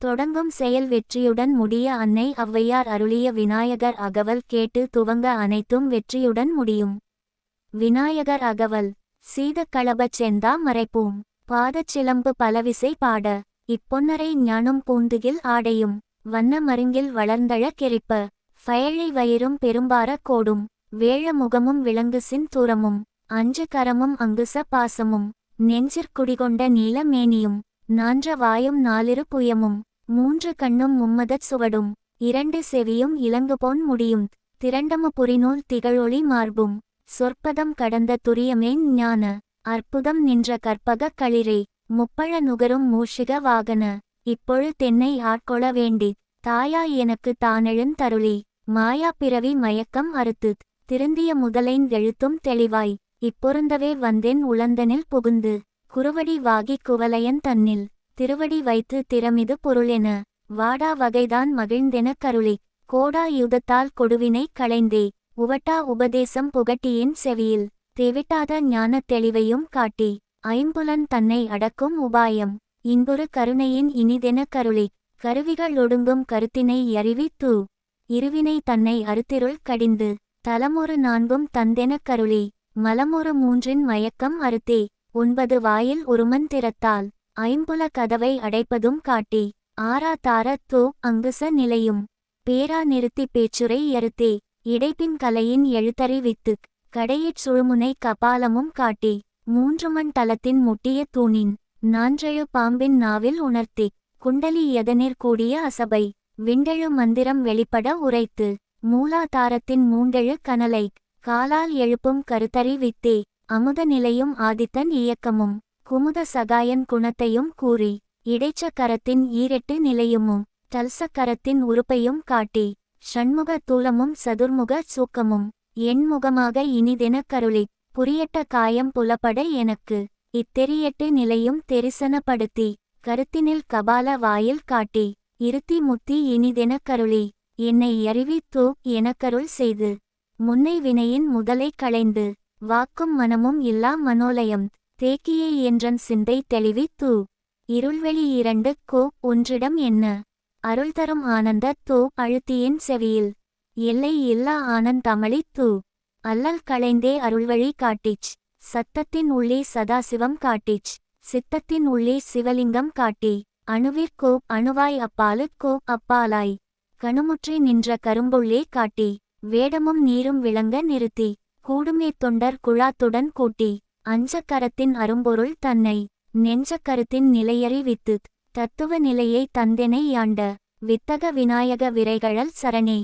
தொடங்கும் செயல் வெற்றியுடன் முடிய அன்னை ஔவையார் அருளிய விநாயகர் அகவல் கேட்டு துவங்க அனைத்தும் வெற்றியுடன் முடியும். விநாயகர் அகவல். சீதக்களபச் செந்தா மறைப்பூம் பாதச்சிலம்பு பலவிசை பாட இப்பொன்னரை ஞானும் பூந்துகில் ஆடையும் வண்ண மருங்கில் வளர்ந்தழ கெரிப்ப ஃபயழை வயிறும் பெரும்பார கோடும் வேழ முகமும் விலங்குசின் தூரமும் அஞ்சு கரமும் அங்குச பாசமும் நெஞ்சிற்குடிகொண்ட நீல மேனியும் நான்ற வாயும் நாலிரு புயமும் மூன்று கண்ணும் மும்மதச் சுவடும் இரண்டு செவியும் இலங்குபொன் முடியும் திரண்டமு புரிநூல் திகழொளி மார்பும் சொற்பதம் கடந்த துரியமேன் ஞான அற்புதம் நின்ற கற்பக களிரே முப்பழ நுகரும் மூஷிக வாகன இப்பொழு தென்னை ஆட்கொள வேண்டி தாயா எனக்கு தானெழுந் தருளி மாயா பிறவி மயக்கம் அறுத்து திருந்திய முதலைன் எழுத்தும் தெளிவாய் இப்பொருந்தவே வந்தென் உளந்தனில் புகுந்து குறுவடி வாகி குவலையன் தன்னில் திருவடி வைத்து திறமிது பொருளென வாடா வகைதான் மகிழ்ந்தென கருளி கோடா யுதத்தால் கொடுவினை களைந்தே உவட்டா உபதேசம் புகட்டியின் செவியில் தெவிட்டாத ஞானத் தெளிவையும் காட்டி ஐம்புலன் தன்னை அடக்கும் உபாயம் இன்புறு கருணையின் இனிதென கருளி கருவிகள் ஒடுங்கும் கருத்தினை யறிவி தூ இருவினை தன்னை அறுத்திருள் கடிந்து தலமொரு நான்கும் தந்தெனக் கருளி மலமொரு மூன்றின் மயக்கம் அறுத்தே 9 வாயில் உருமன் திறத்தால் ஐம்புல கதவை அடைப்பதும் காட்டி ஆரா தார தோ அங்குச நிலையும் பேரா நிறுத்தி பேச்சுரை யறுத்தே இடைப்பின் கலையின் எழுத்தறிவித்துக் கடையிற் சுழுமுனை கபாலமும் காட்டி 3 மண் தலத்தின் முட்டிய தூணின் நான்றெழு பாம்பின் நாவில் உணர்த்தி குண்டலி யதனிற் கூடிய அசபை விண்டெழு மந்திரம் வெளிப்பட உரைத்து மூலாதாரத்தின் மூண்டெழு கனலை காலால் எழுப்பும் கருத்தறிவித்தே அமுத நிலையும் ஆதித்தன் இயக்கமும் குமுத சகாயன் குணத்தையும் கூறி இடைச்ச கரத்தின் ஈரெட்டு நிலையுமும் தல்சக்கரத்தின் உறுப்பையும் காட்டி ஷண்முக தூலமும் சதுர்முக சூக்கமும் எண்முகமாக இனிதெனக் கருளி புரியட்ட காயம் புலப்பட எனக்கு இத்தெரியெட்டு நிலையும் தெரிசனப்படுத்தி கருத்தினில் கபால வாயில் காட்டி இருத்தி முத்தி இனிதெனக் கருளி என்னை யறிவி தூ எனக்கருள் செய்து முன்னை வினையின் முதலை களைந்து வாக்கும் மனமும் இல்லா மனோலயம் தேக்கியே என்றன் சிந்தை தெளிவி தூ இருள்வெளி 2 கோ ஒன்றிடம் என்ன அருள்தரும் ஆனந்த தூ அழுத்தியின் செவியில் எல்லை இல்லா ஆனந்தமளி தூ அல்லல் களைந்தே அருள்வழி காட்டிச் சத்தத்தின் உள்ளே சதாசிவம் காட்டிச் சித்தத்தின் உள்ளே சிவலிங்கம் காட்டி அணுவிற்கோ அணுவாய் அப்பாலுக்கோ அப்பாலாய் கணுமுற்றி நின்ற கரும்புள்ளே காட்டி வேடமும் நீரும் விளங்க நிறுத்தி கூடுமே தொண்டர் குழாத்துடன் கூட்டி அஞ்சக்கரத்தின் அரும்பொருள் தன்னை நெஞ்சக்கருத்தின் நிலையறிவித்து தத்துவ நிலையை தந்தெனை யாண்ட வித்தக விநாயக விரைகழல் சரணே.